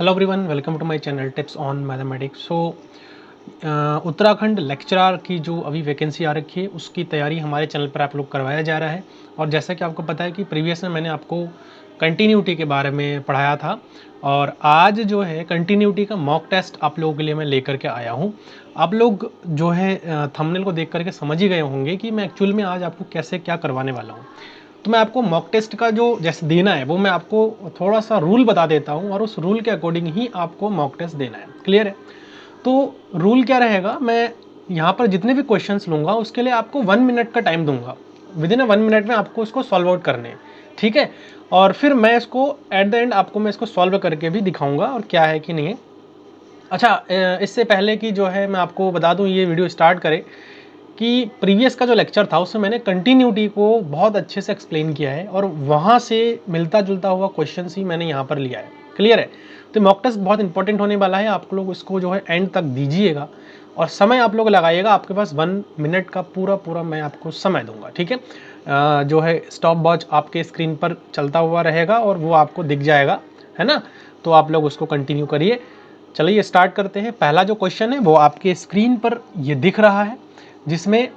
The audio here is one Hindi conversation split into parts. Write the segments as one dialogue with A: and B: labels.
A: Hello everyone, welcome to my channel tips on mathematics. Uttarakhand lecturer की जो अभी वैकेंसी आ रखी है उसकी तैयारी हमारे चैनल पर आप लोग करवाया जा रहा है। और जैसा कि आपको पता है कि प्रीवियस में मैंने आपको कंटिन्यूटी के बारे में पढ़ाया था और आज जो है कंटिन्यूटी का मॉक टेस्ट आप लोगों के लिए मैं लेकर के आया हूँ। आप लोग जो है थंबनेल को देख करके समझ ही गए होंगे कि मैं एक्चुअल में आज आपको कैसे क्या करवाने वाला हूँ। तो मैं आपको मॉक टेस्ट का जो जैसे देना है वो मैं आपको थोड़ा सा रूल बता देता हूँ और उस रूल के अकॉर्डिंग ही आपको मॉक टेस्ट देना है। क्लियर है? तो रूल क्या रहेगा, मैं यहाँ पर जितने भी क्वेश्चंस लूँगा उसके लिए आपको 1 मिनट का टाइम दूंगा। विद इन 1 मिनट में आपको इसको सॉल्व आउट करने हैं, ठीक है? और फिर मैं इसको एट द एंड आपको मैं इसको सॉल्व करके भी दिखाऊंगा और क्या है कि नहीं है। अच्छा, इससे पहले कि जो है मैं आपको बता दूं ये वीडियो स्टार्ट करें कि प्रीवियस का जो लेक्चर था उसमें मैंने कंटिन्यूटी को बहुत अच्छे से एक्सप्लेन किया है और वहाँ से मिलता जुलता हुआ क्वेश्चन ही मैंने यहाँ पर लिया है। क्लियर है? तो मॉक टेस्ट बहुत इंपॉर्टेंट होने वाला है, आप लोग इसको जो है एंड तक दीजिएगा और समय आप लोग लगाइएगा। आपके पास 1 मिनट का पूरा मैं आपको समय दूंगा, ठीक है? जो है स्टॉप वॉच आपके स्क्रीन पर चलता हुआ रहेगा और वो आपको दिख जाएगा, है ना? तो आप लोग उसको कंटिन्यू करिए। चलिए स्टार्ट करते हैं। पहला जो क्वेश्चन है वो आपके स्क्रीन पर ये दिख रहा है, जिसमें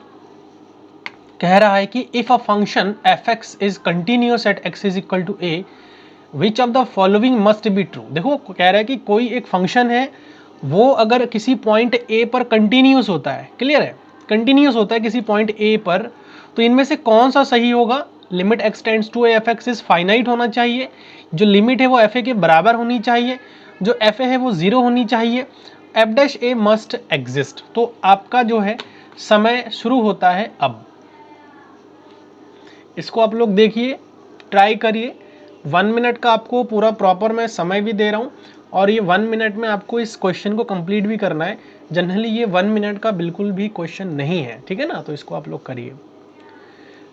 A: कह रहा है कि if a function f x is continuous at x is equal to a, which of the following must be true. देखो कह रहा है कि कोई एक फंक्शन है वो अगर किसी पॉइंट ए पर कंटिन्यूअस होता है, क्लियर है, कंटिन्यूअस होता है किसी पॉइंट ए पर, तो इनमें से कौन सा सही होगा? Limit x tends to f x is finite होना चाहिए, जो लिमिट है वो एफ ए के बराबर होनी चाहिए, जो एफ ए है वो 0 होनी चाहिए, एफ डैश ए मस्ट एग्जिस्ट। तो आपका जो है समय शुरू होता है अब। इसको आप लोग देखिए, ट्राई करिए। 1 मिनट का आपको पूरा प्रॉपर मैं समय भी दे रहा हूँ और ये 1 मिनट में आपको इस क्वेश्चन को कंप्लीट भी करना है। जनरली ये 1 मिनट का बिल्कुल भी क्वेश्चन नहीं है, ठीक है ना? तो इसको आप लोग करिए,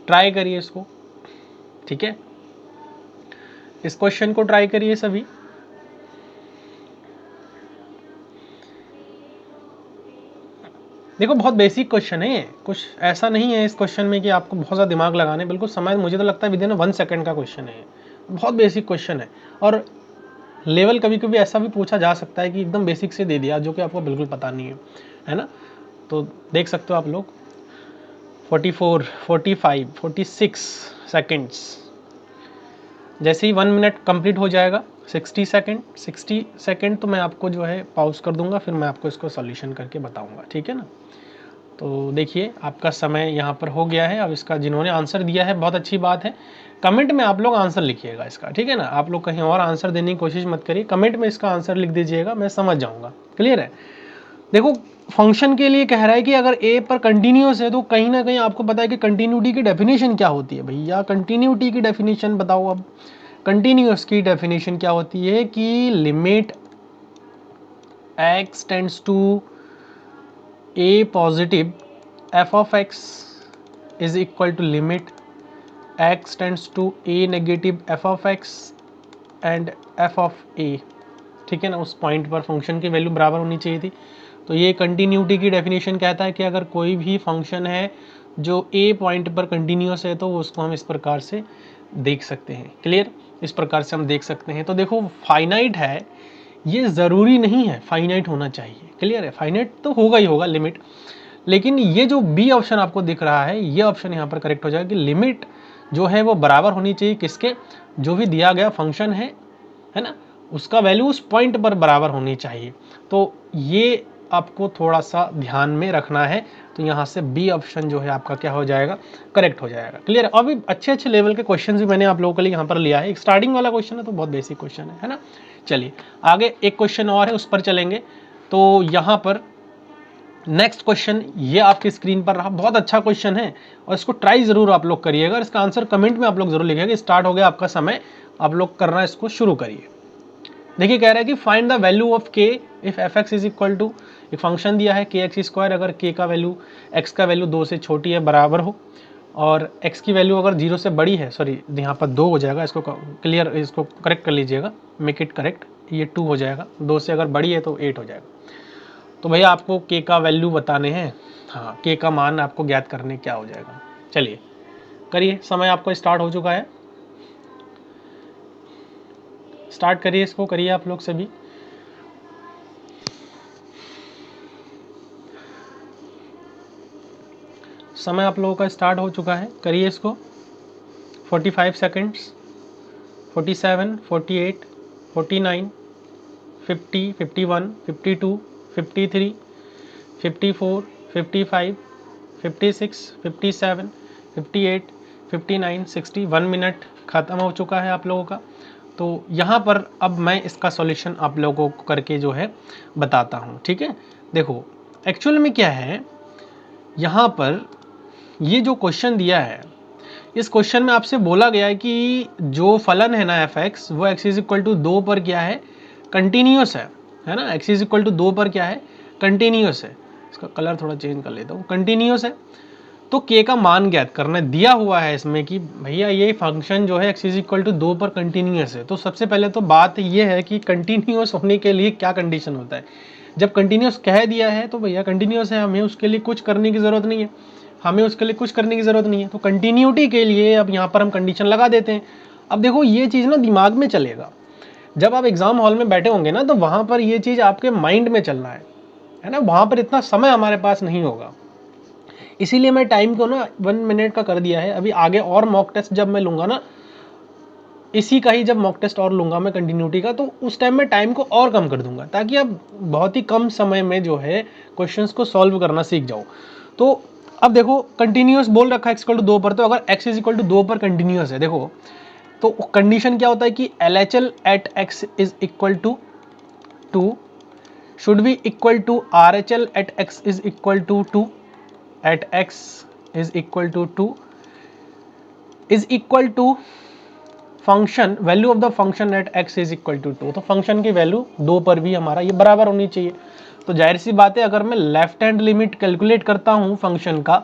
A: ट्राई करिए इसको, ठीक है? इस क्वेश्चन को ट्राई करिए सभी। देखो बहुत बेसिक क्वेश्चन है, कुछ ऐसा नहीं है इस क्वेश्चन में कि आपको बहुत ज़्यादा दिमाग लगाने, बिल्कुल समय, मुझे तो लगता है विद इन 1 सेकंड का क्वेश्चन है। बहुत बेसिक क्वेश्चन है और लेवल कभी कभी ऐसा भी पूछा जा सकता है कि एकदम बेसिक से दे दिया जो कि आपको बिल्कुल पता नहीं है ना? तो देख सकते हो आप लोग 44, 45, 46 सेकेंड्स। जैसे ही 1 मिनट कंप्लीट हो जाएगा, 60 सेकेंड तो मैं आपको जो है पॉज कर दूंगा, फिर मैं आपको इसको सॉल्यूशन करके बताऊंगा, ठीक है ना? तो देखिए आपका समय यहाँ पर हो गया है। अब इसका जिन्होंने आंसर दिया है बहुत अच्छी बात है, कमेंट में आप लोग आंसर लिखिएगा इसका, ठीक है ना? आप लोग कहीं और आंसर देने की कोशिश मत करिए, कमेंट में इसका आंसर लिख दीजिएगा, मैं समझ जाऊँगा। क्लियर है? देखो फंक्शन के लिए कह रहा है कि अगर ए पर कंटिन्यूस है तो कहीं ना कहीं आपको पता है कि कंटिन्यूटी की डेफिनेशन क्या होती है भैया। कंटिन्यूटी की डेफिनेशन बताओ अब। कंटिन्यूस की डेफिनेशन क्या होती है कि limit x tends to a positive f of x is equal to limit x tends to a negative f of x and f of a, ठीक है ना? उस पॉइंट पर फंक्शन की वैल्यू बराबर होनी चाहिए थी। तो ये कंटिन्यूटी की डेफिनेशन कहता है कि अगर कोई भी फंक्शन है जो ए पॉइंट पर कंटिन्यूस है तो उसको हम इस प्रकार से देख सकते हैं। क्लियर? इस प्रकार से हम देख सकते हैं। तो देखो फाइनाइट है, ये ज़रूरी नहीं है फाइनाइट होना चाहिए। क्लियर है? फाइनाइट तो होगा ही होगा लिमिट, लेकिन ये जो बी ऑप्शन आपको दिख रहा है ये ऑप्शन यहाँ पर करेक्ट हो जाएगा कि लिमिट जो है वो बराबर होनी चाहिए किसके? जो भी दिया गया फंक्शन है ना, उसका वैल्यू उस पॉइंट पर बराबर होनी चाहिए। तो ये आपको थोड़ा सा ध्यान में रखना है। तो यहाँ से बी ऑप्शन जो है आपका क्या हो जाएगा? करेक्ट हो जाएगा। क्लियर? और भी अच्छे अच्छे लेवल के क्वेश्चन भी मैंने आप लोगों के लिए यहाँ पर लिया है। एक स्टार्टिंग वाला क्वेश्चन है तो बहुत बेसिक क्वेश्चन है ना? चलिए आगे एक क्वेश्चन और है, उस पर चलेंगे। तो यहाँ पर नेक्स्ट क्वेश्चन ये आपकी स्क्रीन पर रहा, बहुत अच्छा क्वेश्चन है और इसको ट्राई जरूर आप लोग करिएगा। इसका आंसर कमेंट में आप लोग जरूर लिखिएगा। स्टार्ट हो गया आपका समय, आप लोग करना इसको शुरू करिए। देखिए कह रहा है कि find the value of k if f x is equal to, एक फंक्शन दिया है के एक्स स्क्वायर, अगर के का वैल्यू एक्स का वैल्यू 2 से छोटी है बराबर हो और एक्स की वैल्यू अगर 0 से बड़ी है, सॉरी यहाँ पर 2 हो जाएगा, इसको क्लियर, इसको करेक्ट कर लीजिएगा, मेक इट करेक्ट, ये 2 हो जाएगा, 2 से अगर बड़ी है तो 8 हो जाएगा। तो भैया आपको के का वैल्यू बताने हैं, हाँ के का मान आपको ज्ञात करने क्या हो जाएगा। चलिए करिए, समय आपको स्टार्ट हो चुका है, स्टार्ट करिए, इसको करिए आप लोग सभी। समय आप लोगों का स्टार्ट हो चुका है, करिए इसको। 45 सेकेंड्स, 47, 48, 49, 50, 51, 52, 53, 54, 55, 56, 57, 58, 59, 60, 1 मिनट ख़त्म हो चुका है आप लोगों का। तो यहाँ पर अब मैं इसका सॉल्यूशन आप लोगों को करके जो है बताता हूँ, ठीक है। देखो एक्चुअल में क्या है, यहाँ पर ये जो क्वेश्चन दिया है, इस क्वेश्चन में आपसे बोला गया है कि जो फलन है ना f(x) वो x = 2 पर क्या है, कंटिन्यूस है ना। x = 2 पर क्या है, कंटिन्यूस है। इसका कलर थोड़ा चेंज कर लेता हूँ, कंटिन्यूस है। तो k का मान ज्ञात करना दिया हुआ है इसमें कि भैया ये फंक्शन जो है x = 2 पर कंटिन्यूस है। तो सबसे पहले तो बात ये है कि कंटिन्यूस होने के लिए क्या कंडीशन होता है। जब कंटिन्यूस कह दिया है तो भैया कंटिन्यूस है, हमें उसके लिए कुछ करने की ज़रूरत नहीं है, हमें उसके लिए कुछ करने की ज़रूरत नहीं है। तो कंटिन्यूटी के लिए अब यहाँ पर हम कंडीशन लगा देते हैं। अब देखो ये चीज़ ना दिमाग में चलेगा, जब आप एग्ज़ाम हॉल में बैठे होंगे ना तो वहाँ पर ये चीज़ आपके माइंड में चलना है ना। वहाँ पर इतना समय हमारे पास नहीं होगा, इसीलिए मैं टाइम को ना 1 मिनट का कर दिया है। अभी आगे और मॉक टेस्ट जब मैं लूँगा ना, इसी का ही जब मॉक टेस्ट और लूँगा मैं कंटिन्यूटी का, तो उस टाइम में टाइम को और कम कर दूंगा, ताकि आप बहुत ही कम समय में जो है क्वेश्चंस को सॉल्व करना सीख जाओ। तो अब देखो कंटिन्यूस बोल रखा है x = 2 पर, तो अगर x = 2 पर कंटिन्यूस है, देखो तो कंडीशन क्या होता है कि LHL at x = 2 should be equal to RHL at x = 2 at x = 2 is equal to function value of the function at x = 2। तो फंक्शन की वैल्यू 2 पर भी हमारा ये बराबर होनी चाहिए। तो जाहिर सी बात है, अगर मैं लेफ्ट हैंड लिमिट कैलकुलेट करता हूँ फंक्शन का,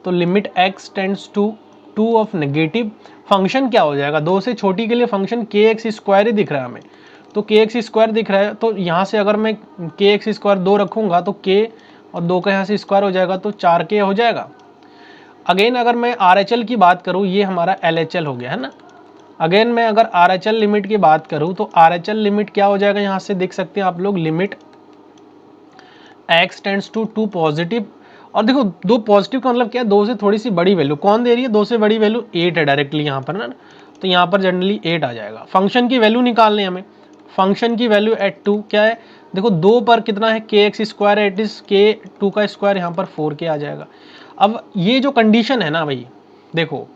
A: तो limit x tends to 2 of negative, function क्या हो जाएगा, 2 से छोटी के लिए फंक्शन kx² ही दिख रहा है हमें, तो kx² दिख रहा है। तो यहाँ से अगर मैं kx² 2 रखूँगा तो k और 2 का यहाँ से स्क्वायर हो जाएगा, तो 4k हो जाएगा। अगेन अगर मैं RHL की बात करूँ, ये हमारा LHL हो गया है ना। अगेन मैं अगर RHL लिमिट की बात करूं तो RHL लिमिट क्या हो जाएगा, यहां से देख सकते हैं आप लोग, limit x tends to 2 positive. और देखो 2 पॉजिटिव का मतलब क्या है, 2 से थोड़ी सी बड़ी वैल्यू कौन दे रही है, 2 से बड़ी वैल्यू 8 है डायरेक्टली यहाँ पर ना, तो यहाँ पर जनरली 8 आ जाएगा। फंक्शन की वैल्यू निकालनी है हमें, फंक्शन की वैल्यू एट 2 क्या है, देखो 2 पर कितना है kx², एट इज k 2 का स्क्वायर, यहाँ पर 4k आ जाएगा। अब ये जो कंडीशन है ना भाई, देखो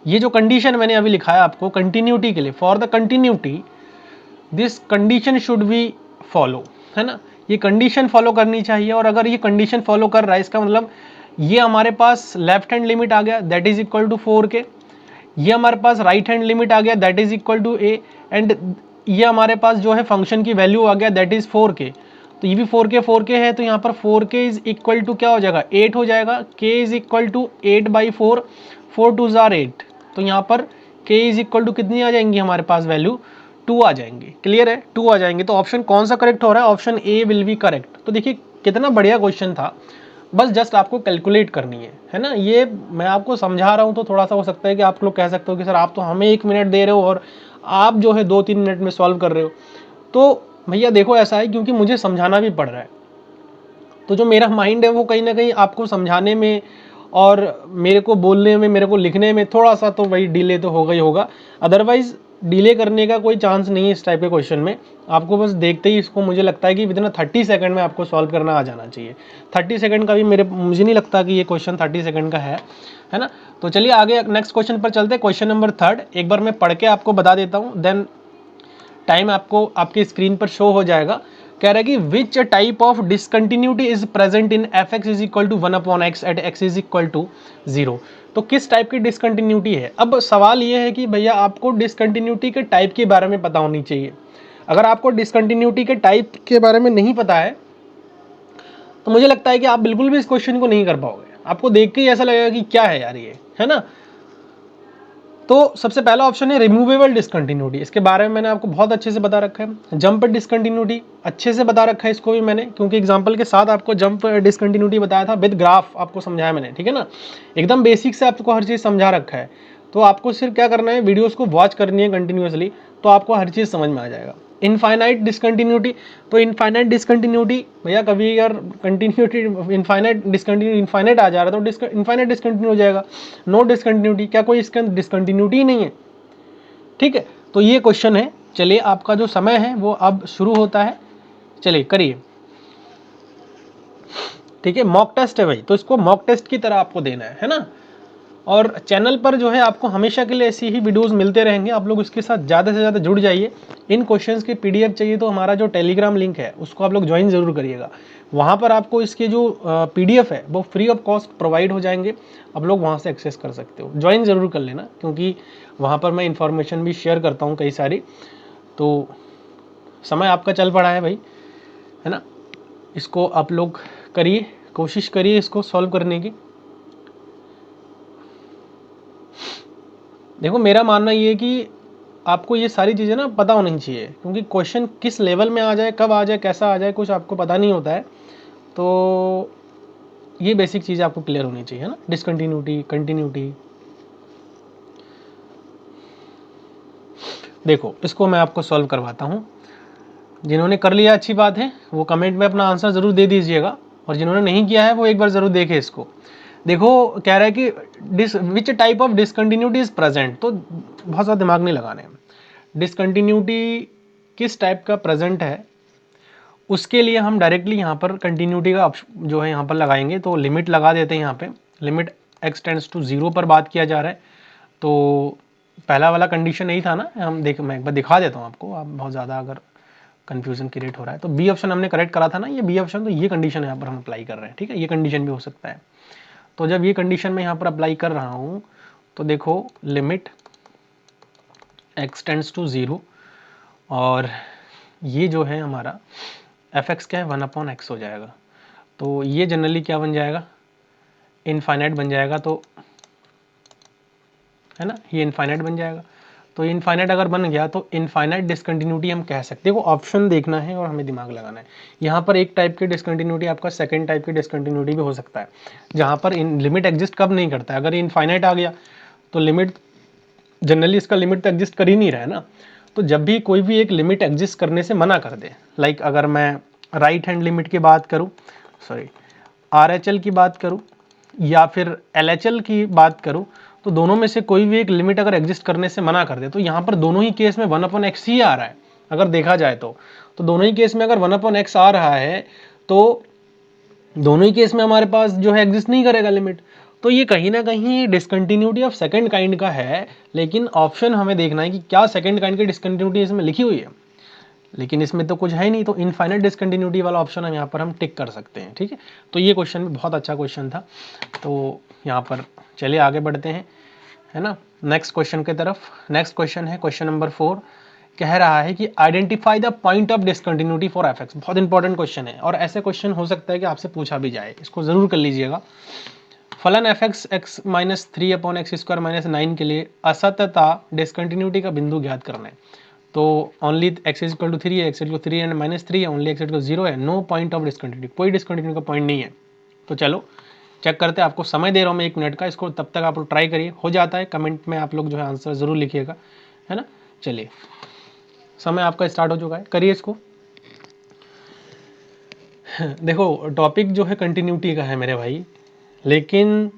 A: ये जो कंडीशन मैंने अभी लिखा है आपको कंटिन्यूटी के लिए, for the continuity this condition should be follow, है ना। ये कंडीशन फॉलो करनी चाहिए, और अगर ये कंडीशन फॉलो कर रहा है इसका मतलब ये हमारे पास लेफ्ट हैंड लिमिट आ गया that is equal to 4k, ये हमारे पास राइट हैंड लिमिट आ गया that is equal to a, and ये हमारे पास जो है फंक्शन की वैल्यू आ गया दैट इज 4k। तो ये भी 4k है, तो यहाँ पर 4k इज इक्वल टू क्या हो जाएगा, 8 हो जाएगा। k इज इक्वल टू 8/4, 4 2 जार 8, तो यहाँ पर k इज इक्वल टू कितनी आ जाएंगी हमारे पास वैल्यू, 2 आ जाएंगी। क्लियर है, 2 आ जाएंगे। तो ऑप्शन कौन सा करेक्ट हो रहा है, option A will be correct. तो देखिए कितना बढ़िया क्वेश्चन था, बस जस्ट आपको कैलकुलेट करनी है ना। ये मैं आपको समझा रहा हूँ तो थोड़ा सा हो सकता है कि आप लोग कह सकते हो कि सर आप तो हमें 1 मिनट दे रहे हो और आप जो है 2-3 मिनट में सॉल्व कर रहे हो। तो भैया देखो ऐसा है क्योंकि मुझे समझाना भी पड़ रहा है, तो जो मेरा माइंड है वो कहीं ना कहीं आपको समझाने में और मेरे को बोलने में, मेरे को लिखने में थोड़ा सा तो वही डिले तो होगा ही होगा। अदरवाइज डिले करने का कोई चांस नहीं है इस टाइप के क्वेश्चन में। आपको बस देखते ही इसको मुझे लगता है कि विदिन 30 सेकंड में आपको सॉल्व करना आ जाना चाहिए। 30 सेकंड का भी मुझे नहीं लगता कि ये क्वेश्चन 30 सेकंड का है ना। तो चलिए आगे नेक्स्ट क्वेश्चन पर चलते हैं। क्वेश्चन नंबर 3 एक बार मैं पढ़ के आपको बता देता हूँ, देन टाइम आपको आपकी स्क्रीन पर शो हो जाएगा। कह रहा है कि which type of discontinuity is present in f(x) = 1/x at x = 0। तो किस टाइप की डिसकंटिन्यूटी है। अब सवाल ये है कि भैया आपको डिसकंटिन्यूटी के टाइप के बारे में पता होनी चाहिए। अगर आपको डिसकंटिन्यूटी के टाइप के बारे में नहीं पता है तो मुझे लगता है कि आप बिल्कुल भी इस क्वेश्चन को नहीं कर पाओगे। आपको देख के ही ऐसा लगेगा कि क्या है यार ये, है ना। तो सबसे पहला ऑप्शन है रिमूवेबल डिसकंटिन्यूटी। इसके बारे में मैंने आपको बहुत अच्छे से बता रखा है। जंप डिसकंटिन्यूटी अच्छे से बता रखा है इसको भी मैंने, क्योंकि एग्जांपल के साथ आपको जंप डिसकंटिन्यूटी बताया था, विद ग्राफ आपको समझाया मैंने, ठीक है ना। एकदम बेसिक से आपको हर चीज़ समझा रखा है। तो आपको सिर्फ क्या करना है, वीडियोज़ को वॉच करनी है कंटिन्यूसली, तो आपको हर चीज़ समझ में आ जाएगा। इनफाइनाइट डिसकंटिन्यूटी, तो इनफाइनाइट डिसकंटिन्यूटी भैया कभी अगर कंटिन्यूटी इनफाइनाइट डिसकंटिन्यू इनफाइनाइट आ जा रहा है तो इनफाइनाइट डिसकंटिन्यू हो जाएगा। नो डिसकंटिन्यूटी, क्या कोई इसके अंदर डिसकंटिन्यूटी ही नहीं है? ठीक है, तो ये क्वेश्चन है। चलिए आपका जो समय है वो अब शुरू होता है, चलिए करिए। ठीक है, मॉक टेस्ट है भाई, तो इसको मॉक टेस्ट की तरह आपको देना है ना। और चैनल पर जो है आपको हमेशा के लिए ऐसी ही वीडियोस मिलते रहेंगे, आप लोग उसके साथ ज़्यादा से ज़्यादा जुड़ जाइए। इन क्वेश्चंस की पीडीएफ चाहिए तो हमारा जो टेलीग्राम लिंक है उसको आप लोग ज्वाइन ज़रूर करिएगा। वहाँ पर आपको इसके जो पीडीएफ है वो फ्री ऑफ कॉस्ट प्रोवाइड हो जाएंगे, आप लोग वहाँ से एक्सेस कर सकते हो। ज्वाइन ज़रूर कर लेना, क्योंकि वहाँ पर मैं इन्फॉर्मेशन भी शेयर करता हूँ कई सारी। तो समय आपका चल पड़ा है भाई, है ना। इसको आप लोग करिए, कोशिश करिए इसको सॉल्व करने की। देखो मेरा मानना ये है कि आपको ये सारी चीज़ें ना पता होनी चाहिए, क्योंकि क्वेश्चन किस लेवल में आ जाए, कब आ जाए, कैसा आ जाए, कुछ आपको पता नहीं होता है। तो ये बेसिक चीज़ आपको क्लियर होनी चाहिए, है ना। Discontinuity, continuity. देखो इसको मैं आपको सॉल्व करवाता हूँ। जिन्होंने कर लिया अच्छी बात है, वो कमेंट में अपना आंसर ज़रूर दे दीजिएगा, और जिन्होंने नहीं किया है वो एक बार ज़रूर देखे इसको। देखो कह रहा है कि which type of discontinuity is present, तो बहुत ज़्यादा दिमाग नहीं लगाने। डिसकंटिन्यूटी किस टाइप का प्रेजेंट है, उसके लिए हम डायरेक्टली यहाँ पर कंटिन्यूटी का जो है यहाँ पर लगाएंगे। तो लिमिट लगा देते हैं, यहाँ पे लिमिट x टेंड्स टू 0 पर बात किया जा रहा है। तो पहला वाला कंडीशन यही था ना, मैं एक बार दिखा देता हूँ आपको, आप बहुत ज़्यादा अगर कन्फ्यूजन क्रिएट हो रहा है तो बी ऑप्शन हमने करेक्ट करा था ना, ये बी ऑप्शन, तो ये कंडीशन यहाँ पर हम अप्लाई कर रहे हैं। ठीक है, ये कंडीशन भी हो सकता है। तो जब ये कंडीशन मैं यहाँ पर अप्लाई कर रहा हूँ तो देखो लिमिट x टेंड्स टू 0, और ये जो है हमारा एफ एक्स क्या है, 1/x हो जाएगा। तो ये जनरली क्या बन जाएगा, इनफाइनाइट बन जाएगा, तो है ना, ये इनफाइनाइट बन जाएगा। तो इनफाइनाइट अगर बन गया तो इनफाइनाइट डिसकंटिन्यूटी हम कह सकते हैं। देखो ऑप्शन देखना है और हमें दिमाग लगाना है। यहाँ पर एक टाइप की डिसकंटिन्यूटी आपका सेकंड टाइप की डिसकंटिन्यूटी भी हो सकता है, जहाँ पर इन लिमिट एग्जिस्ट कब नहीं करता है। अगर इनफाइनाइट आ गया तो लिमिट जनरली इसका लिमिट तो एग्जिस्ट कर ही नहीं रहा है ना। तो जब भी कोई भी एक लिमिट एग्जिस्ट करने से मना कर दे, लाइक अगर मैं राइट हैंड लिमिट की बात करूँ, सॉरी RHL की बात करूँ या फिर LHL की बात करूँ, तो दोनों में से कोई भी एक लिमिट अगर एग्जिस्ट करने से मना कर दे तो यहाँ पर दोनों ही केस में 1/x ही आ रहा है। अगर देखा जाए तो दोनों ही केस में अगर 1/x आ रहा है तो दोनों ही केस में हमारे पास जो है एग्जिस्ट नहीं करेगा लिमिट। तो ये कहीं ना कहीं डिसकंटिन्यूटी ऑफ सेकंड काइंड का है, लेकिन ऑप्शन हमें देखना है कि क्या सेकंड काइंड की डिसकंटिन्यूटी इसमें लिखी हुई है, लेकिन इसमें तो कुछ है नहीं। तो इनफाइनाइट डिसकंटिन्यूटी वाला ऑप्शन हम यहाँ पर हम टिक कर सकते हैं। ठीक है, तो ये क्वेश्चन भी बहुत अच्छा क्वेश्चन था। तो यहाँ पर चलिए आगे बढ़ते हैं, है ना, नेक्स्ट क्वेश्चन की तरफ। नेक्स्ट क्वेश्चन है क्वेश्चन नंबर 4, कह रहा है कि identify the point of discontinuity for f x. बहुत इंपॉर्टेंट क्वेश्चन है, और ऐसे क्वेश्चन हो सकता है कि आपसे पूछा भी जाए, इसको जरूर कर लीजिएगा। फलन F x x minus 3/x² - 9 के लिए असतता डिसकंटिन्यूटी का बिंदु ज्ञात करना है। तो only x is equal to 3 है, x is equal to 3 and -3 है, only x is equal to 0 है, नो पॉइंट ऑफ डिसकंटिन्यूटी, कोई डिसकंटिन्यूटी का पॉइंट नहीं है। तो चलो चेक करते हैं, आपको समय दे रहा हूँ मैं 1 मिनट का, इसको तब तक आप लोग ट्राई करिए। हो जाता है कमेंट में आप लोग जो है आंसर ज़रूर लिखिएगा, है ना। चलिए समय आपका स्टार्ट हो चुका है, करिए इसको। देखो टॉपिक जो है कंटिन्यूटी का है मेरे भाई, लेकिन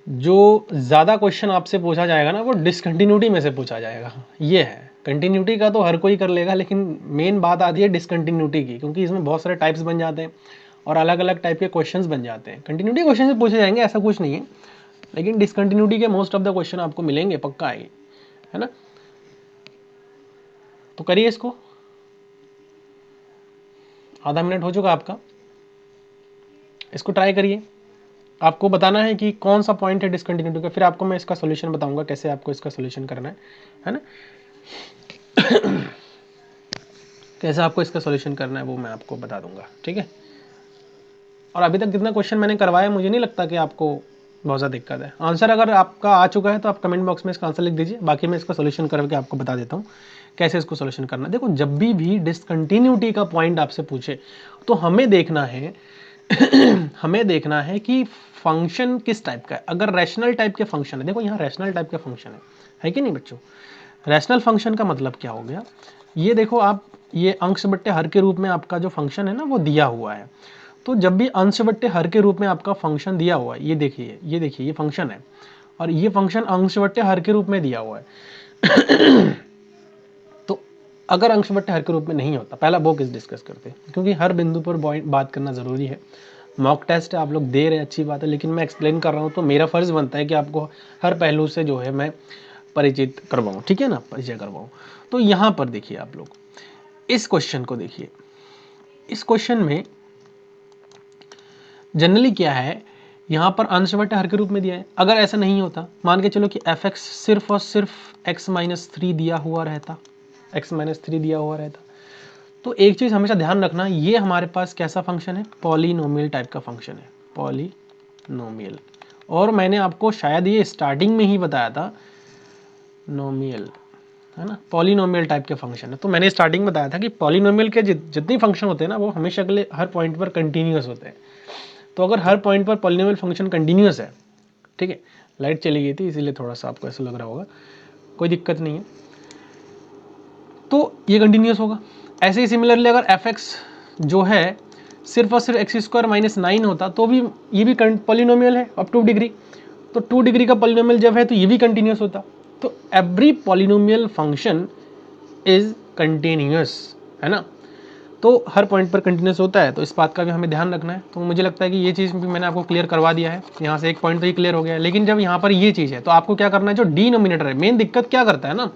A: जो ज़्यादा क्वेश्चन आपसे पूछा जाएगा ना वो डिसकंटिन्यूटी में से पूछा जाएगा। ये है, कंटिन्यूटी का तो हर कोई कर लेगा, लेकिन मेन बात आती है डिसकंटिन्यूटी की, क्योंकि इसमें बहुत सारे टाइप्स बन जाते हैं और अलग अलग टाइप के क्वेश्चंस बन जाते हैं। कंटिन्यूटी क्वेश्चन से पूछे जाएंगे ऐसा कुछ नहीं है, लेकिन डिसकंटिन्यूटी के मोस्ट ऑफ द क्वेश्चन आपको मिलेंगे, पक्का है ना। तो करिए इसको, आधा मिनट हो चुका आपका, इसको ट्राई करिए। आपको बताना है कि कौन सा पॉइंट है डिसकंटिन्यूटी का, फिर आपको मैं इसका सोल्यूशन बताऊंगा कैसे आपको इसका सोल्यूशन करना है ना। कैसे आपको इसका सोल्यूशन करना है वो मैं आपको बता दूंगा, ठीक है। और अभी तक जितना क्वेश्चन मैंने करवाया मुझे नहीं लगता कि आपको बहुत ज़्यादा दिक्कत है। आंसर अगर आपका आ चुका है तो आप कमेंट बॉक्स में इसका आंसर लिख दीजिए, बाकी मैं इसका सोल्यूशन करके आपको बता देता हूँ कैसे इसको सोल्यूशन करना। देखो जब भी डिसकंटिन्यूटी का पॉइंट आपसे पूछे तो हमें देखना है हमें देखना है कि फंक्शन किस टाइप का है। अगर रैशनल टाइप के फंक्शन है, देखो यहाँ रैशनल टाइप के फंक्शन है कि नहीं बच्चों। रैशनल फंक्शन का मतलब क्या हो गया, ये देखो आप, ये अंश बट्टे हर के रूप में आपका जो फंक्शन है ना वो दिया हुआ है। तो जब भी अंश बट्टे हर के रूप में आपका फंक्शन दिया हुआ है, ये देखिए ये फंक्शन है और ये फंक्शन अंश बट्टे हर के रूप में दिया हुआ है। तो अगर अंश बट्टे हर के रूप में नहीं होता, पहला वो किस डिस्कस करते हैं, क्योंकि हर बिंदु पर बात करना ज़रूरी है। मॉक टेस्ट है, आप लोग दे रहे हैं, अच्छी बात है, लेकिन मैं एक्सप्लेन कर रहा हूँ तो मेरा फ़र्ज़ बनता है कि आपको हर पहलू से जो है मैं परिचित करवाऊँ, ठीक है ना, परिचय करवाऊँ। तो यहाँ पर देखिए आप लोग इस क्वेश्चन को देखिए, इस क्वेश्चन में जनरली क्या है, यहाँ पर अंश बटे हर के रूप में दिया है। अगर ऐसा नहीं होता, मान के चलो कि एफ एक्स सिर्फ और सिर्फ एक्स माइनस थ्री दिया हुआ रहता, तो एक चीज़ हमेशा ध्यान रखना, ये हमारे पास कैसा फंक्शन है, पॉलीनोमियल टाइप का फंक्शन है, पॉलीनोमियल। और मैंने आपको शायद ये स्टार्टिंग में ही बताया था, नोमियल है ना, पॉलीनोमियल टाइप के फंक्शन है। तो मैंने स्टार्टिंग में बताया था कि पॉलीनोमियल के जितने फंक्शन होते हैं ना वो हमेशा के लिए हर पॉइंट पर कंटिन्यूस होते हैं। तो अगर हर पॉइंट पर पॉलीनोमियल फंक्शन कंटिन्यूस है, ठीक है, लाइट चली गई थी इसीलिए थोड़ा सा आपको ऐसा लग रहा होगा, कोई दिक्कत नहीं है, तो ये कंटिन्यूस होगा। ऐसे ही सिमिलरली अगर एफ एक्स जो है सिर्फ और सिर्फ एक्स स्क्वायर माइनस 9 होता तो भी ये भी पॉलीनोमियल है अप टू डिग्री, तो 2 डिग्री का पॉलीनोमियल जब है तो ये भी कंटिन्यूस होता। तो every polynomial function is continuous, है ना, तो हर पॉइंट पर कंटिन्यूस होता है, तो इस बात का भी हमें ध्यान रखना है। तो मुझे लगता है कि ये चीज़ भी मैंने आपको क्लियर करवा दिया है, यहाँ से एक पॉइंट तो ये क्लियर हो गया है। लेकिन जब यहाँ पर ये चीज़ है तो आपको क्या करना है, जो डिनोमिनेटर है, मेन दिक्कत क्या करता है ना,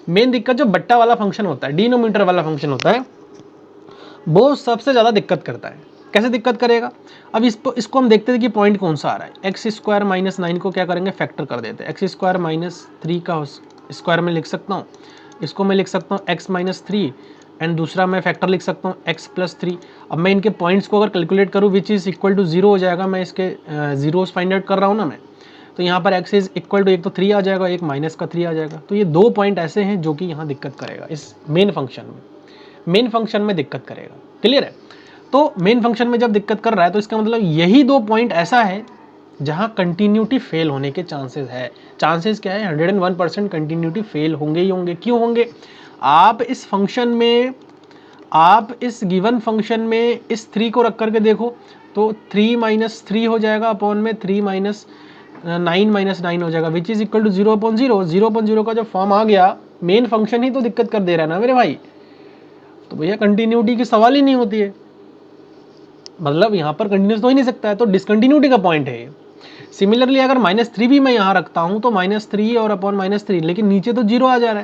A: मेन दिक्कत जो बट्टा वाला फंक्शन होता है, डिनोमिनेटर वाला फंक्शन होता है, वो सबसे ज़्यादा दिक्कत करता है। कैसे दिक्कत करेगा, अब इसको हम देखते हैं कि पॉइंट कौन सा आ रहा है। एक्स स्क्वायर माइनस 9 को क्या करेंगे, फैक्टर कर देते हैं। एक्स स्क्वायर माइनस 3 का स्क्वायर में लिख सकता हूँ, इसको मैं लिख सकता हूँ एक्स माइनस 3, एंड दूसरा मैं फैक्टर लिख सकता हूँ एक्स प्लस 3। अब मैं इनके पॉइंट्स को अगर कैलकुलेट करूँ विच इज़ इक्वल टू 0 हो जाएगा, मैं इसके जीरोस फाइंड आउट कर रहा हूँ ना मैं, तो यहाँ पर एक्स इज इक्वल टू एक तो 3 आ जाएगा, एक माइनस का 3 आ जाएगा। तो ये 2 पॉइंट ऐसे हैं जो कि यहाँ दिक्कत करेगा, इस मेन फंक्शन में दिक्कत करेगा। क्लियर है, तो मेन फंक्शन में जब दिक्कत कर रहा है तो इसका मतलब यही 2 पॉइंट ऐसा है जहां कंटिन्यूटी फेल होने के चांसेस है। चांसेस क्या है, 101% कंटिन्यूटी फेल होंगे ही होंगे। क्यों होंगे, आप इस फंक्शन में, आप इस गिवन फंक्शन में इस 3 को रख करके देखो तो 3 माइनस 3 हो जाएगा अपॉन में 3 माइनस 9 माइनस 9 हो जाएगा, विच इज इक्वल टू 0/0। 0/0 का जो फॉर्म आ गया, मेन फंक्शन ही तो दिक्कत कर दे रहा है ना मेरे भाई, तो भैया कंटिन्यूटी की सवाल ही नहीं होती है, मतलब यहाँ पर कंटिन्यूस तो ही नहीं सकता है, तो डिसकंटिन्यूटी का पॉइंट है ये। सिमिलरली अगर -3 भी मैं यहाँ रखता हूँ तो -3 और अपॉन -3, लेकिन नीचे तो 0 आ जा रहा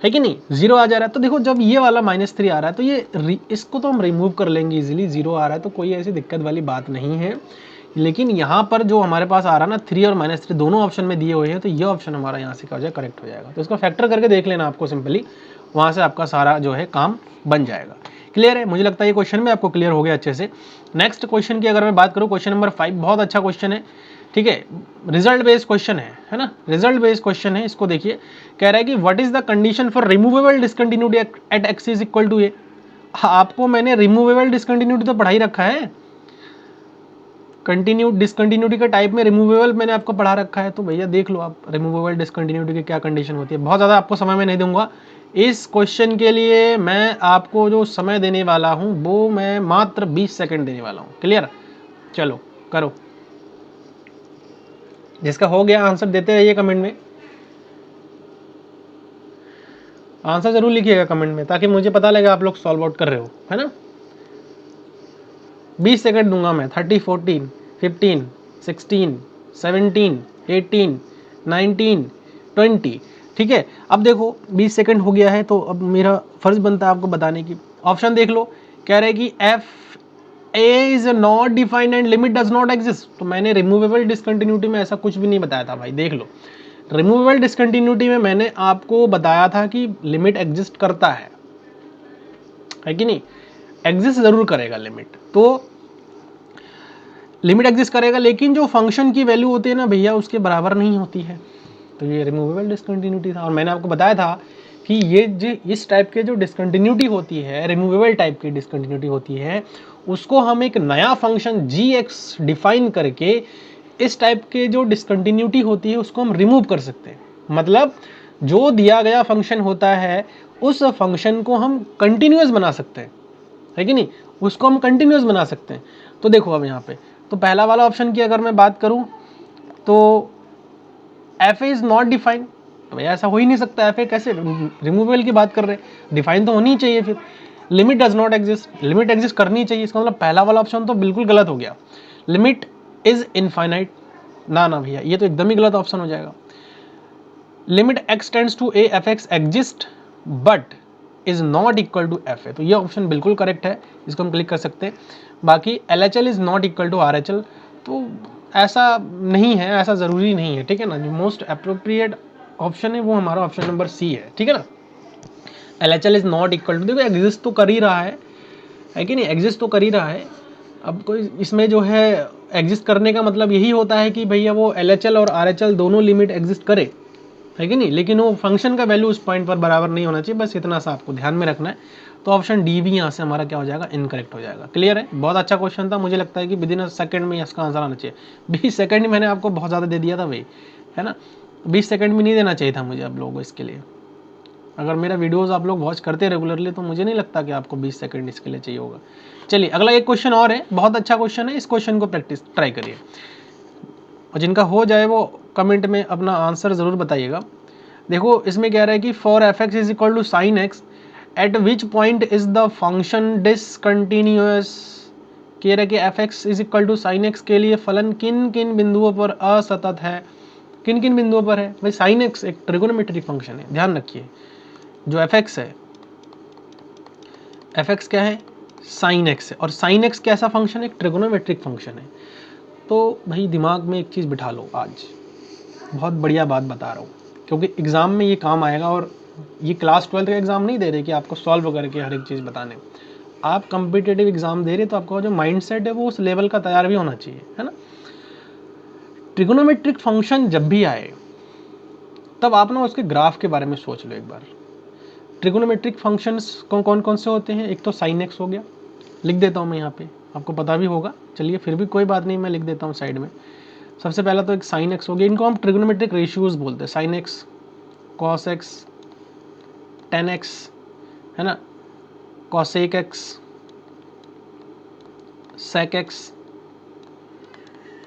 A: है कि नहीं, 0 आ जा रहा है। तो देखो जब ये वाला -3 आ रहा है तो ये इसको तो हम रिमूव कर लेंगे इजीली, 0 आ रहा है तो कोई ऐसी दिक्कत वाली बात नहीं है। लेकिन यहाँ पर जो हमारे पास आ रहा है ना, 3 और -3 दोनों ऑप्शन में दिए हुए हैं, तो ये ऑप्शन हमारा यहाँ से क्या हो जाएगा, करेक्ट हो जाएगा। तो इसको फैक्टर करके देख लेना आपको सिंपली, वहाँ से आपका सारा जो है काम बन जाएगा। क्लियर है, मुझे लगता है ये क्वेश्चन में आपको क्लियर हो गया अच्छे से। नेक्स्ट क्वेश्चन की अगर मैं बात करूँ, क्वेश्चन नंबर 5 बहुत अच्छा क्वेश्चन है, ठीक है, रिजल्ट बेस्ड क्वेश्चन है ना, रिजल्ट बेस्ड क्वेश्चन है। इसको देखिए, कह रहा है कि what is the condition for removable discontinuity at x is equal to a. आपको मैंने रिमूवेबल डिसकंटिन्यूटी तो पढ़ा ही रखा है, डिसकंटिन्यूटी के टाइप में रिमूवेबल मैंने आपको पढ़ा रखा है, तो भैया देख लो आप रिमूवेबल डिसकंटिन्यूटी की क्या कंडीशन होती है। बहुत ज़्यादा आपको समय मैं नहीं दूंगा इस क्वेश्चन के लिए, मैं आपको जो समय देने वाला हूं वो मैं मात्र 20 सेकंड देने वाला हूं। क्लियर, चलो करो, जिसका हो गया आंसर देते रहिए कमेंट में, आंसर जरूर लिखिएगा कमेंट में ताकि मुझे पता लगे आप लोग सॉल्व आउट कर रहे हो, है ना। 20 सेकंड दूंगा मैं, 30, 14, 15, 16, 17, 18, 19, 20, ठीक है। अब देखो 20 सेकंड हो गया है, तो अब मेरा फर्ज बनता है आपको बताने की। ऑप्शन देख लो, कह रहे हैं कि F A is not defined and limit does not exist. तो मैंने रिमूवेबल डिसकंटिन्यूटी में ऐसा कुछ भी नहीं बताया था भाई, देख लो। रिमूवेबल डिसकंटिन्यूटी में मैंने आपको बताया था कि लिमिट एग्जिस्ट करता है कि नहीं, एग्जिस्ट जरूर करेगा लिमिट, तो लिमिट एग्जिस्ट करेगा, लेकिन जो फंक्शन की वैल्यू होती है ना भैया उसके बराबर नहीं होती है, तो ये रिमूवेबल डिसकंटिन्यूटी था। और मैंने आपको बताया था कि ये जो इस टाइप के जो डिसकंटिन्यूटी होती है, रिमूवेबल टाइप की डिसकंटिन्यूटी होती है, उसको हम एक नया फंक्शन g(x) डिफाइन करके इस टाइप के जो डिसकंटिन्यूटी होती है उसको हम रिमूव कर सकते हैं। मतलब जो दिया गया फंक्शन होता है उस फंक्शन को हम कंटिन्यूस बना सकते हैं, है कि नहीं, उसको हम कंटिन्यूस बना सकते हैं। तो देखो अब यहाँ पे तो पहला वाला ऑप्शन की अगर मैं बात करूँ तो एफ इज नॉट डिफाइंड, तो भैया ऐसा हो ही नहीं सकता, एफ ए कैसे, रिमूवेबल की बात कर रहे हैं, डिफाइन तो होनी ही चाहिए। फिर limit does not exist, limit exist करनी चाहिए, इसका मतलब पहला वाला ऑप्शन तो बिल्कुल गलत हो गया। लिमिट इज इनफाइनाइट, ना ना भैया ये तो एकदम ही गलत ऑप्शन हो जाएगा। Limit x tends to a f x exist but is not equal to f a, तो ये ऑप्शन बिल्कुल करेक्ट है, इसको हम क्लिक कर सकते हैं। बाकी L H L is not equal to R H L, तो ऐसा नहीं है, ऐसा ज़रूरी नहीं है, ठीक है ना। जो मोस्ट अप्रोप्रिएट ऑप्शन है वो हमारा ऑप्शन नंबर सी है, ठीक है ना। L H L is not equal to, देखो एग्जिस्ट तो कर ही रहा है कि नहीं, एग्जिस्ट तो कर ही रहा है। अब कोई इसमें जो है एग्जिस्ट करने का मतलब यही होता है कि भैया वो एल एच एल और आर एच एल दोनों लिमिट एग्जिस्ट करे, है कि नहीं, लेकिन वो फंक्शन का वैल्यू उस पॉइंट पर बराबर नहीं होना चाहिए, बस इतना सा आपको ध्यान में रखना है। तो ऑप्शन डी भी यहाँ से हमारा क्या हो जाएगा, इनकरेक्ट हो जाएगा। क्लियर है, बहुत अच्छा क्वेश्चन था, मुझे लगता है कि विदिन अ सेकंड में इसका आंसर आना चाहिए। 20 सेकंड मैंने आपको बहुत ज़्यादा दे दिया था भाई, है ना, 20 सेकंड भी नहीं देना चाहिए था मुझे आप लोगों को इसके लिए। अगर मेरा वीडियोस आप लोग वॉच करते रेगुलरली तो मुझे नहीं लगता कि आपको 20 सेकंड इसके लिए चाहिए होगा। चलिए अगला एक क्वेश्चन और है, बहुत अच्छा क्वेश्चन है, इस क्वेश्चन को प्रैक्टिस ट्राई करिए, और जिनका हो जाए वो कमेंट में अपना आंसर ज़रूर बताइएगा। देखो इसमें कह रहा है कि for f x is equal to sine x at which point is the function discontinuous. कह रहा है कि f x is equal to sine x के लिए फलन किन किन बिंदुओं पर असतत है, किन किन बिंदुओं पर है भाई। साइन एक्स एक ट्रिगोनोमेट्रिक फंक्शन है, ध्यान रखिए, जो एफ एक्स है, एफ एक्स क्या है, साइन एक्स है, और साइन एक्स कैसा फंक्शन है, एक ट्रिगोनोमेट्रिक फंक्शन है। तो भाई दिमाग में एक चीज़ बिठा लो, आज बहुत बढ़िया बात बता रहा हूँ, क्योंकि एग्ज़ाम में ये काम आएगा। और ये क्लास 12 का एग्ज़ाम नहीं दे रहे कि आपको सॉल्व करके हर एक चीज़ बताने, आप कम्पिटिटिव एग्ज़ाम दे रहे तो आपका जो माइंड सेट है वो उस लेवल का तैयार भी होना चाहिए, है ना। ट्रिगोनोमेट्रिक फंक्शन जब भी आए तब आप ना उसके ग्राफ के बारे में सोच लो एक बार। ट्रिगोनोमेट्रिक फंक्शंस कौन कौन से होते हैं, एक तो साइन एक्स हो गया, लिख देता हूँ मैं यहाँ पे, आपको पता भी होगा, चलिए फिर भी कोई बात नहीं, मैं लिख देता हूँ साइड में। सबसे पहला तो एक साइन एक्स हो गया, इनको हम ट्रिगोनोमेट्रिक रेशियोज बोलते हैं, sine x, cos x, tan x, है ना, कॉसेक एक्स, सेक एक्स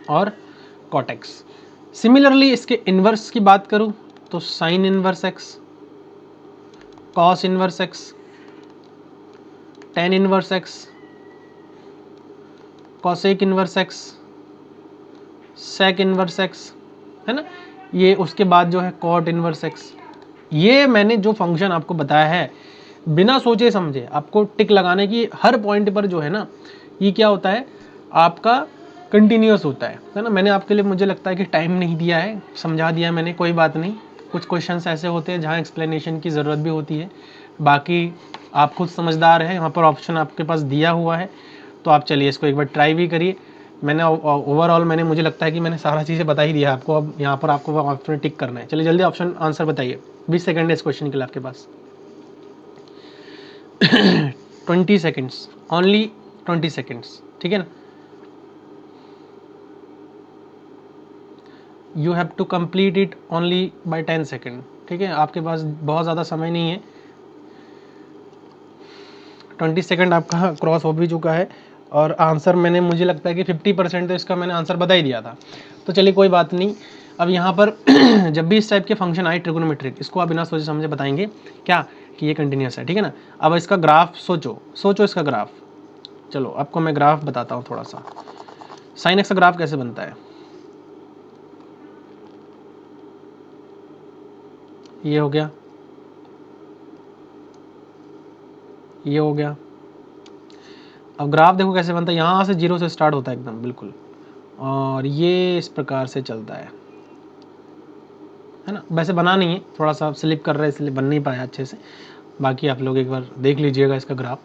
A: और कॉट एक्स। सिमिलरली इसके इन्वर्स की बात करूं तो sine inverse x, cos inverse x, tan inverse x, cosec inverse x, sec inverse x, है ना। ये उसके बाद जो है कॉट इन्वर्स एक्स। ये मैंने जो फंक्शन आपको बताया है बिना सोचे समझे आपको टिक लगाने की, हर पॉइंट पर जो है ना ये क्या होता है आपका कंटिन्यूस होता है ना। मैंने आपके लिए मुझे लगता है कि टाइम नहीं दिया है, समझा दिया मैंने, कोई बात नहीं। कुछ क्वेश्चंस ऐसे होते हैं जहाँ एक्सप्लेनेशन की ज़रूरत भी होती है, बाकी आप खुद समझदार हैं, यहाँ पर ऑप्शन आपके पास दिया हुआ है, तो आप चलिए इसको एक बार ट्राई भी करिए। मैंने ओवरऑल मुझे लगता है कि मैंने सारा चीज़ें बता ही दिया आपको, अब यहाँ पर आपको ऑप्शन टिक करना है। चलिए जल्दी ऑप्शन आंसर बताइए, 20 सेकंड है इस क्वेश्चन के लिए आपके पास। 20 सेकेंड्स ओनली, 20 सेकेंड्स, ठीक है ना। You have to complete it only by 10 second, ठीक है, आपके पास बहुत ज़्यादा समय नहीं है। 20 सेकेंड आपका क्रॉस हो भी चुका है, और आंसर मुझे लगता है कि 50% तो इसका मैंने आंसर बता ही दिया था। तो चलिए कोई बात नहीं, अब यहाँ पर जब भी इस टाइप के फंक्शन आए ट्रिगोनोमेट्रिक, इसको आप बिना सोचे समझे बताएंगे क्या कि ये कंटिन्यूस है, ठीक है ना। अब इसका ग्राफ सोचो इसका ग्राफ। चलो आपको मैं ग्राफ बताता हूँ थोड़ा सा, साइन एक्स का ग्राफ कैसे बनता है। ये हो गया, ये हो गया। अब ग्राफ देखो कैसे बनता है, यहाँ से 0 से स्टार्ट होता है एकदम बिल्कुल, और ये इस प्रकार से चलता है ना। वैसे बना नहीं है, थोड़ा सा स्लिप कर रहा है इसलिए बन नहीं पाया अच्छे से, बाकी आप लोग एक बार देख लीजिएगा इसका ग्राफ।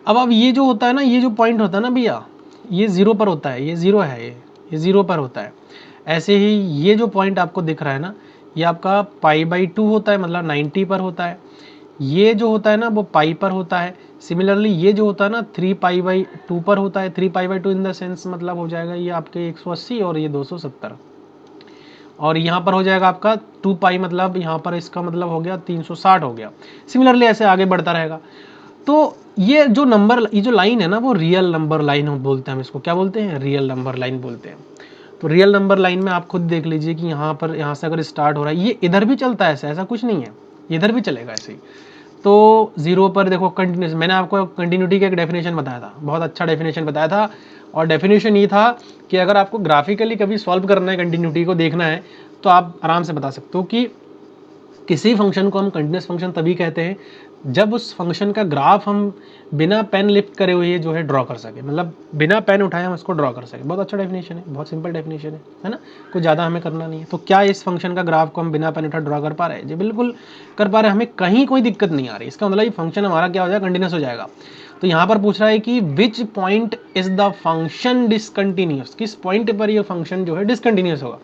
A: अब ये जो होता है ना, ये जो पॉइंट होता है ना भैया, ये 0 पर होता है, ये 0 है, ये 0 पर होता है। ऐसे ही ये जो पॉइंट आपको दिख रहा है ना, ये आपका π/2 होता है, मतलब 90 पर होता है। ये जो होता है ना वो पाई पर होता है। सिमिलरली ये जो होता है ना 3π/2 पर होता है। 3π/2 इन द सेंस मतलब हो जाएगा ये आपके 180 और ये 270, और यहाँ पर हो जाएगा आपका 2 पाई, मतलब यहाँ पर इसका मतलब हो गया 360 हो गया। सिमिलरली ऐसे आगे बढ़ता रहेगा। तो ये जो नंबर, ये जो लाइन है ना, वो रियल नंबर लाइन बोलते हैं हम इसको। क्या बोलते हैं? रियल नंबर लाइन बोलते हैं। तो रियल नंबर लाइन में आप खुद देख लीजिए कि यहाँ पर, यहाँ से अगर स्टार्ट हो रहा है, ये इधर भी चलता है, ऐसा कुछ नहीं है, इधर भी चलेगा ऐसे ही। तो 0 पर देखो कंटिन्यूस, मैंने आपको कंटिन्यूटी का एक डेफिनेशन बताया था, बहुत अच्छा डेफिनेशन बताया था। और डेफिनेशन ये था कि अगर आपको ग्राफिकली कभी सॉल्व करना है, कंटिन्यूटी को देखना है, तो आप आराम से बता सकते हो कि किसी फंक्शन को हम कंटिन्यूस फंक्शन तभी कहते हैं जब उस फंक्शन का ग्राफ हम बिना पेन लिफ्ट करे हुए जो है ड्रॉ कर सके, मतलब बिना पेन उठाए हम उसको ड्रॉ कर सके। बहुत अच्छा डेफिनेशन है, बहुत सिंपल डेफिनेशन है ना, कुछ ज़्यादा हमें करना नहीं है। तो क्या इस फंक्शन का ग्राफ को हम बिना पेन उठाए ड्रॉ कर पा रहे हैं? जी बिल्कुल कर पा रहे हैं, हमें कहीं कोई दिक्कत नहीं आ रही। इसका मतलब ये फंक्शन हमारा क्या हो जाएगा? कंटिन्यूस हो जाएगा। तो यहाँ पर पूछ रहा है कि विच point is the function discontinuous, किस पॉइंट पर ये फंक्शन जो है डिसकंटिन्यूस होगा।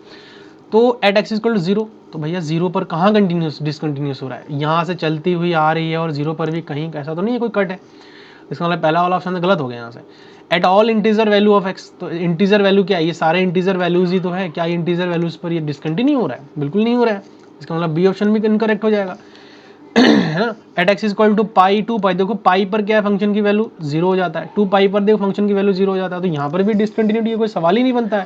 A: तो एट एक्स इक्वल टू 0, तो भैया 0 पर कहाँ कंटिन्यूस डिसकंटिन्यूस हो रहा है? यहाँ से चलती हुई आ रही है और 0 पर भी कहीं, ऐसा तो नहीं है कोई कट है। इसका मतलब पहला वाला ऑप्शन गलत हो गया यहाँ से। At all integer value of x, तो इंटीजर वैल्यू क्या है? ये सारे इंटीजर वैल्यूज ही तो है। क्या इंटीजर वैल्यूज पर ये डिसकंटिन्यू हो रहा है? बिल्कुल नहीं हो रहा है। इसका मतलब बी ऑप्शन भी इनकरेक्ट हो जाएगा, है ना। एट एक्स इक्वल टू पाई, 2 पाई, देखो पाई पर क्या है? फंक्शन की वैल्यू 0 हो जाता है। 2 पाई पर देखो फंक्शन की वैल्यू 0 हो जाता है। तो यहाँ पर भी डिसकंटिन्यूटी कोई सवाल ही नहीं बनता है।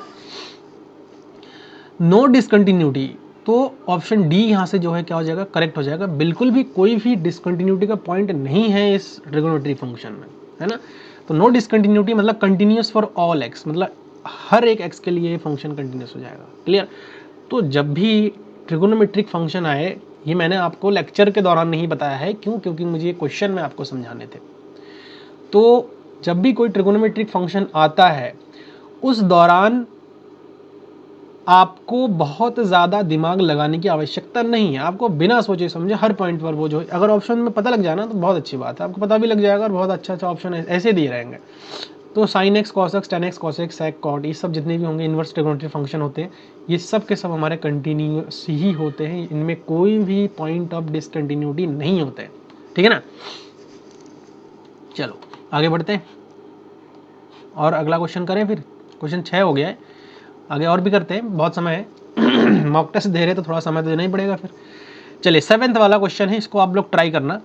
A: नो डिसकंटिन्यूटी, तो ऑप्शन डी यहाँ से जो है क्या हो जाएगा? करेक्ट हो जाएगा। बिल्कुल भी कोई भी डिसकंटिन्यूटी का पॉइंट नहीं है इस ट्रिगोनोमेट्रिक फंक्शन में, है ना। तो नो डिसकंटिन्यूटी मतलब कंटिन्यूस फॉर ऑल एक्स, मतलब हर एक एक्स के लिए ये फंक्शन कंटिन्यूस हो जाएगा। क्लियर। तो जब भी ट्रिगोनोमेट्रिक फंक्शन आए, ये मैंने आपको लेक्चर के दौरान नहीं बताया है, क्यों? क्योंकि मुझे ये क्वेश्चन में आपको समझाने थे। तो जब भी कोई ट्रिगोनोमेट्रिक फंक्शन आता है, उस दौरान आपको बहुत ज़्यादा दिमाग लगाने की आवश्यकता नहीं है। आपको बिना सोचे समझे हर पॉइंट पर वो जो, अगर ऑप्शन में पता लग जाए ना तो बहुत अच्छी बात है, आपको पता भी लग जाएगा और बहुत अच्छा ऑप्शन ऐसे दिए रहेंगे। तो sin x, cos x, tan x, cos x, sec, cot, ये सब जितने भी होंगे इन्वर्स ट्रिगोनोमेट्रिक फंक्शन होते हैं, ये सब के सब हमारे कंटिन्यूस ही होते हैं। इनमें कोई भी पॉइंट ऑफ डिसकंटिन्यूटी नहीं होते हैं, ठीक है ना। चलो आगे बढ़ते हैं और अगला क्वेश्चन करें फिर। क्वेश्चन 6 हो गया है, आगे और भी करते हैं, बहुत समय है। मॉक टेस्ट दे रहे तो थोड़ा समय तो देना ही पड़ेगा फिर। चलिए 7th वाला क्वेश्चन है, इसको आप लोग ट्राई करना।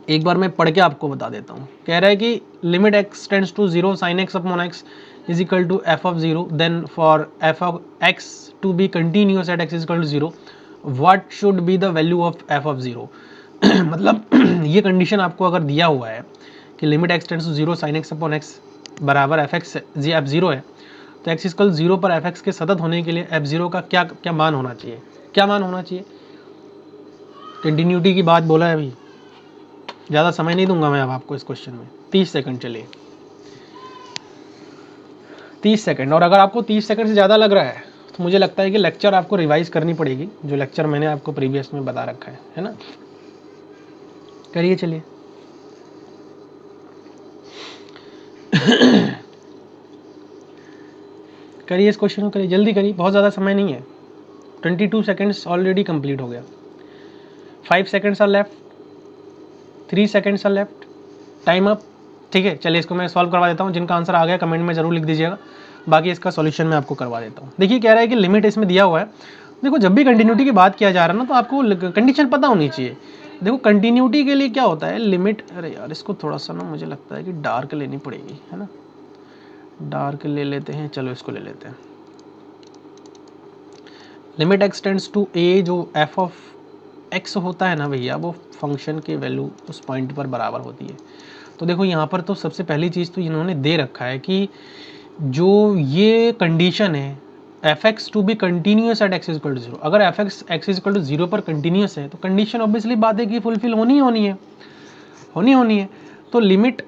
A: एक बार मैं पढ़ के आपको बता देता हूँ। कह रहा है कि limit x tends to 0 sine x upon x is equal to f of 0, then for f of x to be continuous at x is equal to 0 what should be the value of f of 0। मतलब ये कंडीशन आपको अगर दिया हुआ है कि limit x tends to 0 sine x upon x बराबर एफ एक्स एफ 0 है, तो एक्स इक्वल 0 पर एफ एक्स के सतत होने के लिए एफ 0 का क्या क्या मान होना चाहिए? क्या मान होना चाहिए? कंटिन्यूटी की बात बोला है अभी, ज़्यादा समय नहीं दूंगा मैं अब आपको इस क्वेश्चन में। 30 सेकंड, चलिए 30 सेकंड। और अगर आपको 30 सेकंड से ज़्यादा लग रहा है तो मुझे लगता है कि लेक्चर आपको रिवाइज करनी पड़ेगी, जो लेक्चर मैंने आपको प्रीवियस में बता रखा है ना। करिए चलिए। करिए इस क्वेश्चन को, करिए जल्दी करिए, बहुत ज़्यादा समय नहीं है। 22 सेकंड्स ऑलरेडी कंप्लीट हो गया। 5 seconds are left, 3 seconds are left, time up. ठीक है, चलिए इसको मैं सॉल्व करवा देता हूँ। जिनका आंसर आ गया कमेंट में जरूर लिख दीजिएगा, बाकी इसका सॉल्यूशन मैं आपको करवा देता हूँ। देखिए कह रहा है कि लिमिट इसमें दिया हुआ है। देखो जब भी कंटिन्यूटी की बात किया जा रहा है ना, तो आपको कंडीशन पता होनी चाहिए। देखो कंटिन्यूटी के लिए क्या होता है, लिमिट, अरे यार इसको थोड़ा सा ना मुझे लगता है कि डार्क लेनी पड़ेगी, है ना। डार्क ले लेते हैं, चलो इसको ले लेते हैं। लिमिट एक्स टेंड्स टू ए, जो एफ ऑफ एक्स होता है ना भैया, वो फंक्शन की वैल्यू उस पॉइंट पर बराबर होती है। तो देखो यहाँ पर तो सबसे पहली चीज़ तो इन्होंने दे रखा है कि जो ये कंडीशन है f x to be continuous at x equal to 0, अगर एफ एक्स इक्वल टू 0 पर कंटिन्यूस है तो कंडीशन ऑब्वियसली बात है कि फुलफिल होनी होनी है। तो लिमिट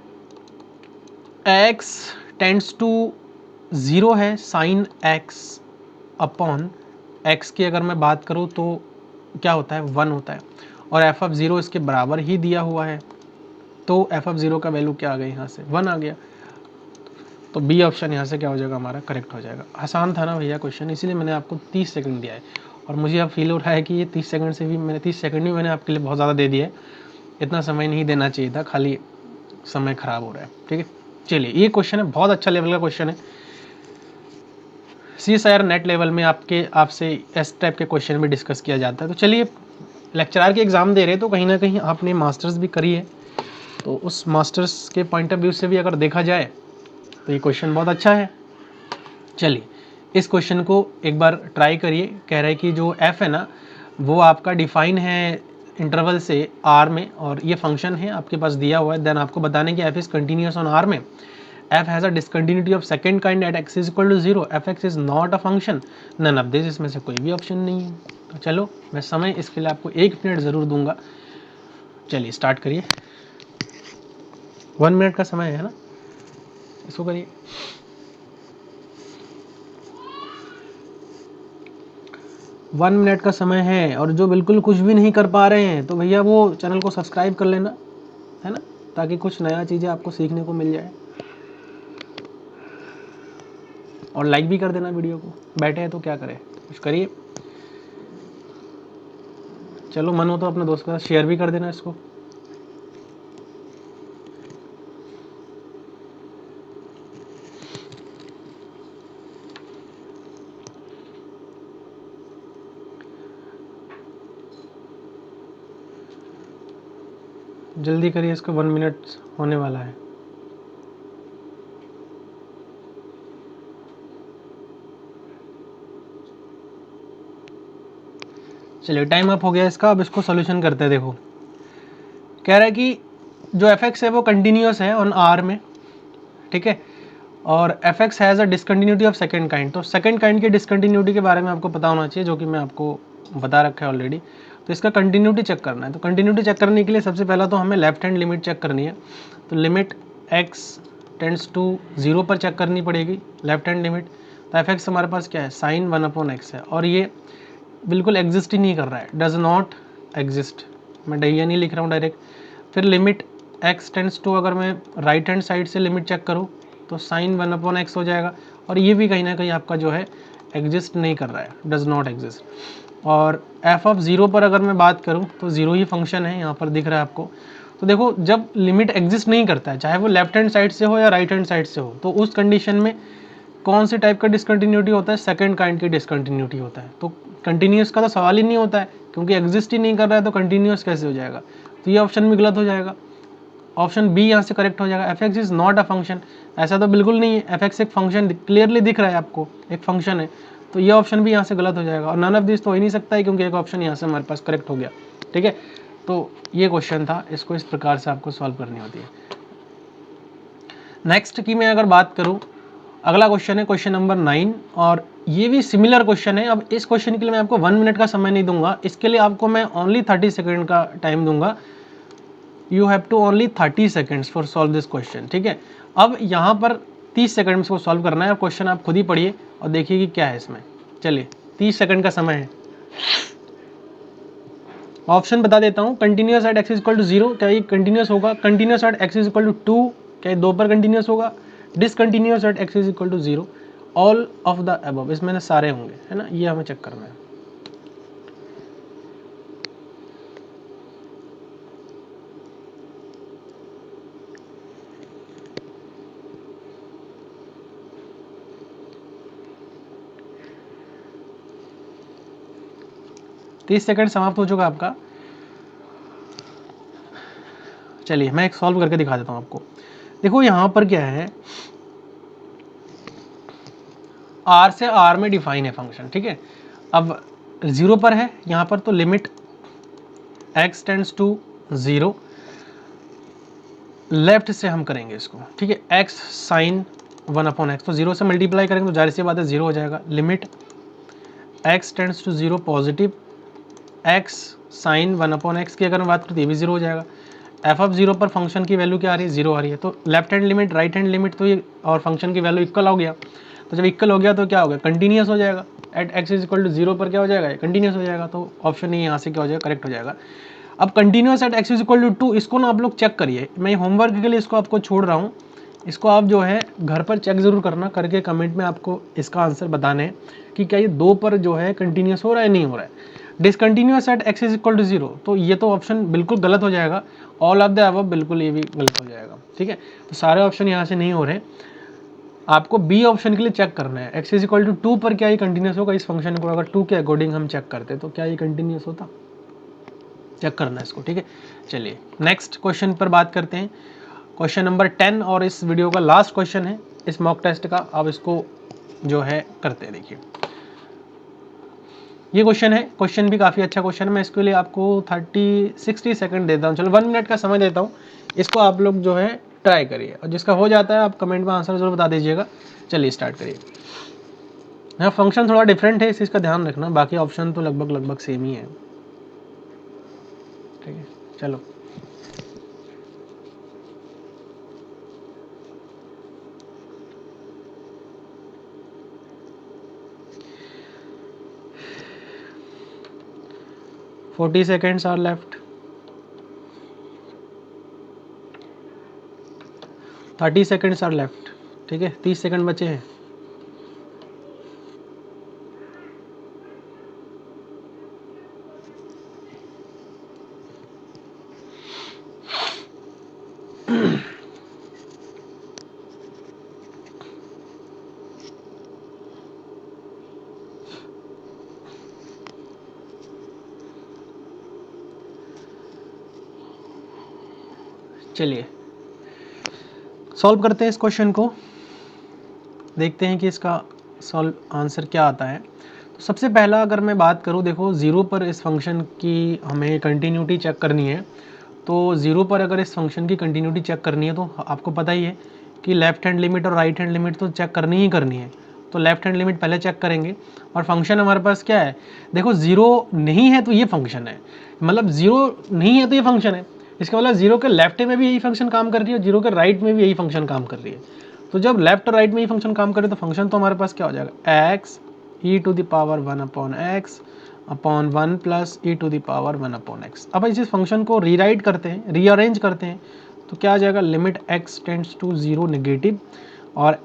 A: एक्स टेंड्स टू 0 है साइन एक्स अपॉन एक्स की अगर मैं बात करूँ तो क्या होता है, 1 होता है, और एफ ऑफ 0 इसके बराबर ही दिया हुआ है। तो एफ ऑफ 0 का वैल्यू क्या आ गया, यहाँ से 1 आ गया। तो बी ऑप्शन यहाँ से क्या हो जाएगा हमारा, करेक्ट हो जाएगा। आसान था ना भैया क्वेश्चन, इसीलिए मैंने आपको 30 सेकंड दिया है। और मुझे अब फील हो रहा है कि ये 30 सेकंड से भी मैंने 30 सेकंड भी मैंने आपके लिए बहुत ज़्यादा दे दिया है। इतना समय नहीं देना चाहिए था, खाली समय ख़राब हो रहा है। ठीक है, चलिए ये क्वेश्चन है, बहुत अच्छा लेवल का क्वेश्चन है। CSIR नेट लेवल में आपसे इस टाइप के क्वेश्चन भी डिस्कस किया जाता है। तो चलिए, लेक्चरर के एग्ज़ाम दे रहे हैं तो कहीं ना कहीं आपने मास्टर्स भी करी है, तो उस मास्टर्स के पॉइंट ऑफ व्यू से भी अगर देखा जाए तो ये क्वेश्चन बहुत अच्छा है। चलिए, इस क्वेश्चन को एक बार ट्राई करिए। कह रहा है कि जो f है ना, वो आपका डिफाइन है इंटरवल से r में, और ये फंक्शन है आपके पास दिया हुआ है। देन आपको बताने कि f is continuous on r में, f has a discontinuity of second kind at x is equal to 0, fx is not a function, none of this, इसमें से कोई भी ऑप्शन नहीं है। तो चलो, मैं समय इसके लिए आपको 1 मिनट ज़रूर दूंगा। चलिए स्टार्ट करिए, 1 मिनट का समय है ना, इसको करिए। 1 मिनट का समय है, और जो बिल्कुल कुछ भी नहीं कर पा रहे हैं तो भैया वो चैनल को सब्सक्राइब कर लेना, है ना, ताकि कुछ नया चीज़ें आपको सीखने को मिल जाए, और लाइक भी कर देना वीडियो को। बैठे हैं तो क्या करें, कुछ करिए। चलो, मन हो तो अपने दोस्त के साथ शेयर भी कर देना इसको। जल्दी करिए, इसको 1 मिनट होने वाला है। चलिए, टाइम अप हो गया इसका। अब इसको सोल्यूशन करते हैं। देखो, कह रहा है कि जो fx है वो कंटिन्यूस है ऑन r में, ठीक है, और fx has a discontinuity of second kind. तो सेकंड काइंड की डिसकंटिन्यूटी के बारे में आपको पता होना चाहिए, जो कि मैं आपको बता रखा है ऑलरेडी। तो इसका कंटिन्यूटी चेक करना है। तो कंटिन्यूटी चेक करने के लिए सबसे पहला तो हमें लेफ्ट हैंड लिमिट चेक करनी है। तो लिमिट x टेंड्स टू 0 पर चेक करनी पड़ेगी, लेफ्ट हैंड लिमिट। तो fx हमारे पास क्या है, साइन 1/x है, और ये बिल्कुल एग्जिस्ट ही नहीं कर रहा है, डज नॉट एग्जिस्ट। मैं डैया नहीं लिख रहा हूँ डायरेक्ट। फिर लिमिट x टेंड्स टू, अगर मैं राइट हैंड साइड से लिमिट चेक करूँ तो साइन 1/x हो जाएगा, और ये भी कहीं ना कहीं आपका जो है एग्जिस्ट नहीं कर रहा है, डज नॉट एग्जिस्ट। और f(0) पर अगर मैं बात करूँ तो 0 ही फंक्शन है, यहाँ पर दिख रहा है आपको। तो देखो, जब लिमिट एग्जिस्ट नहीं करता है, चाहे वो लेफ्ट हैंड साइड से हो या राइट हैंड साइड से हो, तो उस कंडीशन में कौन से टाइप का डिसकंटिन्यूटी होता है, सेकंड काइंड की डिसकंटिन्यूटी होता है। तो कंटिन्यूस का तो सवाल ही नहीं होता है, क्योंकि एग्जिस्ट ही नहीं कर रहा है, तो कंटिन्यूस कैसे हो जाएगा। तो ये ऑप्शन भी गलत हो जाएगा। ऑप्शन बी यहाँ से करेक्ट हो जाएगा, fx is not a function. ऐसा तो बिल्कुल नहीं है, fx एक फंक्शन क्लियरली दिख रहा है आपको, एक फंक्शन है। तो ये ऑप्शन भी यहाँ से गलत हो जाएगा, और नन ऑफ दिस तो हो ही नहीं सकता है, क्योंकि एक ऑप्शन यहाँ से हमारे पास करेक्ट हो गया। ठीक है, तो ये क्वेश्चन था, इसको इस प्रकार से आपको सॉल्व करनी होती है। नेक्स्ट की मैं अगर बात करूँ, अगला क्वेश्चन है क्वेश्चन नंबर 9, और ये भी सिमिलर क्वेश्चन है। अब इस क्वेश्चन के लिए मैं आपको 1 मिनट का समय नहीं दूंगा, इसके लिए आपको मैं ओनली 30 सेकेंड का टाइम दूंगा। You have to only 30 seconds for solve this question, ठीक है। अब यहाँ पर 30 सेकेंड में इसको सॉल्व करना है, और क्वेश्चन आप खुद ही पढ़िए और देखिए कि क्या है इसमें। चलिए, 30 सेकेंड का समय है। ऑप्शन बता देता हूँ। Continuous at x is equal to 0, क्या ये कंटिन्यूस होगा। Continuous at x is equal to 2, क्या ये 2 पर कंटिन्यूस होगा। Discontinuous at x is equal to 0, all of the above, इसमें ना सारे होंगे, है ना, ये हमें चेक करना है। तीस सेकंड समाप्त हो चुका आपका। चलिए, मैं एक सॉल्व करके दिखा देता हूँ आपको। देखो, यहाँ पर क्या है, r से r में डिफाइन है फंक्शन, ठीक है। अब 0 पर है यहाँ पर, तो limit x tends to 0, left से हम करेंगे इसको, ठीक है। x साइन 1/x, तो 0 से मल्टीप्लाई करेंगे तो जाहिर सी बात है 0 हो जाएगा। Limit x tends to 0 positive, x sine 1/x की अगर मैं बात करूँ तो ये भी 0 हो जाएगा। f(0) पर फंक्शन की वैल्यू क्या आ रही है, 0 आ रही है। तो left hand limit, right hand limit, तो ये और फंक्शन की वैल्यू इक्वल हो गया। तो जब इक्वल हो गया तो क्या हो गया, कंटिन्यूस हो जाएगा। At x is equal to 0 पर क्या हो जाएगा, कंटिन्यूस हो जाएगा। तो ऑप्शन ही यहाँ से क्या हो जाएगा, करेक्ट हो जाएगा। अब continuous at x is equal to 2, इसको ना आप लोग चेक करिए, मैं होमवर्क के लिए इसको आपको छोड़ रहा हूँ। इसको आप जो है घर पर चेक ज़रूर करना, करके कमेंट में आपको इसका आंसर बताना है कि क्या ये 2 पर जो है कंटिन्यूस हो रहा है, नहीं हो रहा है। Discontinuous at x is equal to 0, तो ये तो ऑप्शन बिल्कुल गलत हो जाएगा। ऑल ऑफ द अबव, बिल्कुल ये भी गलत हो जाएगा, ठीक है। तो सारे ऑप्शन यहाँ से नहीं हो रहे। आपको बी ऑप्शन के लिए चेक करना है, x इज इक्वल टू 2 पर क्या ये कंटिन्यूस होगा। इस फंक्शन को अगर 2 के अकॉर्डिंग हम चेक करते तो क्या ये कंटिन्यूस होता, चेक करना है इसको, ठीक है। चलिए नेक्स्ट क्वेश्चन पर बात करते हैं, क्वेश्चन नंबर 10 और इस वीडियो का लास्ट क्वेश्चन है इस मॉक टेस्ट का। अब इसको जो है करते हैं, देखिए ये क्वेश्चन है, क्वेश्चन भी काफ़ी अच्छा क्वेश्चन है। मैं इसके लिए आपको 60 सेकंड देता हूँ, चलो 1 मिनट का समय देता हूँ, इसको आप लोग जो है ट्राई करिए और जिसका हो जाता है आप कमेंट में आंसर जरूर बता दीजिएगा। चलिए स्टार्ट करिए। यहाँ फंक्शन थोड़ा डिफरेंट है, इस चीज़ का ध्यान रखना, बाकी ऑप्शन तो लगभग सेम ही है, ठीक है। चलो forty seconds are left, 30 seconds are left, ठीक है, 30 सेकंड बचे हैं। चलिए सॉल्व करते हैं इस क्वेश्चन को, देखते हैं कि इसका सॉल्व आंसर क्या आता है। तो सबसे पहला अगर मैं बात करूं, देखो 0 पर इस फंक्शन की हमें कंटिन्यूटी चेक करनी है। तो 0 पर अगर इस फंक्शन की कंटिन्यूटी चेक करनी है तो आपको पता ही है कि लेफ्ट हैंड लिमिट और राइट हैंड लिमिट तो चेक करनी ही करनी है। तो लेफ्ट हैंड लिमिट पहले चेक करेंगे और फंक्शन हमारे पास क्या है, देखो 0 नहीं है तो ये फंक्शन है, मतलब 0 नहीं है तो ये फंक्शन है, इसका मतलब 0 के लेफ्ट में भी यही फंक्शन काम कर रही है और 0 के राइट में भी यही फंक्शन काम कर रही है। तो जब लेफ्ट और राइट में ही फंक्शन काम करे तो फंक्शन तो हमारे पास क्या हो जाएगा, x e to the power 1 upon x upon 1 plus e to the power 1 upon x. अब इस फंक्शन को रीराइट करते हैं, रीअरेंज करते हैं, तो क्या आ जाएगा, limit x tends to 0 negative और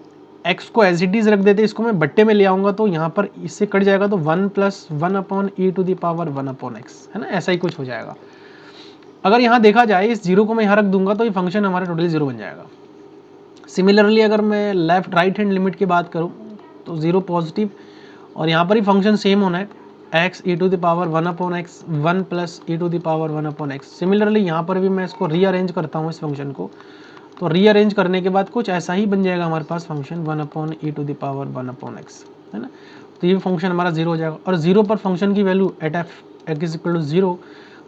A: एक्स को एज इट इज रख देते हैं, इसको मैं बट्टे में ले आऊँगा तो यहाँ पर इससे कट जाएगा तो 1 plus 1 upon e to the power 1 upon x, है ना, ऐसा ही कुछ हो जाएगा। अगर यहाँ देखा जाए इस 0 को मैं यहाँ रख दूंगा तो ये फंक्शन हमारा टोटली 0 बन जाएगा। सिमिलरली अगर मैं लेफ्ट राइट हैंड लिमिट की बात करूँ तो 0 पॉजिटिव और यहाँ पर ही फंक्शन सेम होना है, x e to the power 1 upon x 1 plus e to the power 1 upon x. Similarly यहाँ पर भी मैं इसको रीअरेंज करता हूँ इस फंक्शन को, तो रीअरेंज करने के बाद कुछ ऐसा ही बन जाएगा हमारे पास function 1 upon e to the power 1 upon x, है ना। तो ये फंक्शन हमारा 0 हो जाएगा और 0 पर फंक्शन की value at f is equal to 0,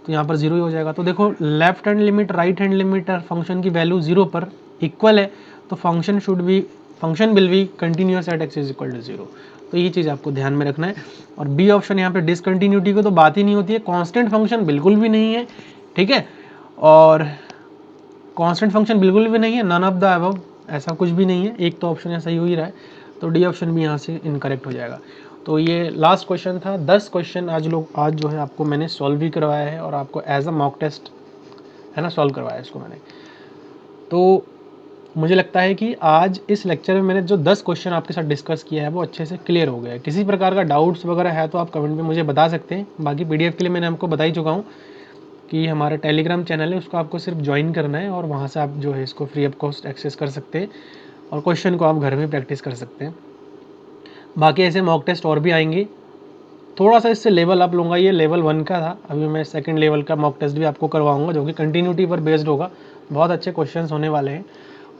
A: तो यहाँ पर 0 ही हो जाएगा। तो देखो left hand limit right hand limit और फंक्शन की वैल्यू 0 पर इक्वल है, तो function will be continuous at x is equal to 0। तो ये चीज़ आपको ध्यान में रखना है। और बी ऑप्शन यहाँ पे डिसकंटिन्यूटी को तो बात ही नहीं होती है, कांस्टेंट फंक्शन बिल्कुल भी नहीं है, ठीक है, और कांस्टेंट फंक्शन बिल्कुल भी नहीं है, नन ऑफ द अबव, ऐसा कुछ भी नहीं है, एक तो ऑप्शन यहाँ सही हो ही रहा है, तो डी ऑप्शन भी यहाँ से इनकरेक्ट हो जाएगा। तो ये लास्ट क्वेश्चन था, 10 क्वेश्चन आज जो है आपको मैंने सॉल्व भी करवाया है और आपको एज अ मॉक टेस्ट, है ना, सॉल्व करवाया इसको मैंने। तो मुझे लगता है कि आज इस लेक्चर में मैंने जो 10 क्वेश्चन आपके साथ डिस्कस किया है वो अच्छे से क्लियर हो गया है। किसी प्रकार का डाउट्स वगैरह है तो आप कमेंट में मुझे बता सकते हैं। बाकी पीडीएफ के लिए मैंने आपको बता ही चुका हूँ कि हमारा टेलीग्राम चैनल है, उसको आपको सिर्फ ज्वाइन करना है और वहाँ से आप जो है इसको फ्री ऑफ कॉस्ट एक्सेस कर सकते हैं और क्वेश्चन को आप घर में प्रैक्टिस कर सकते हैं। बाकी ऐसे मॉक टेस्ट और भी आएंगे, थोड़ा सा इससे लेवल अप लूँगा, ये लेवल 1 का था, अभी मैं सेकंड लेवल का मॉक टेस्ट भी आपको करवाऊँगा जो कि कंटिन्यूटी पर बेस्ड होगा। बहुत अच्छे क्वेश्चंस होने वाले हैं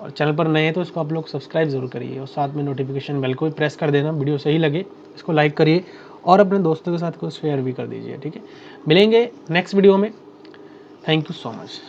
A: और चैनल पर नए हैं तो इसको आप लोग सब्सक्राइब जरूर करिए और साथ में नोटिफिकेशन बेल को भी प्रेस कर देना। वीडियो सही लगे इसको लाइक करिए और अपने दोस्तों के साथ को शेयर भी कर दीजिए, ठीक है। मिलेंगे नेक्स्ट वीडियो में, थैंक यू सो मच।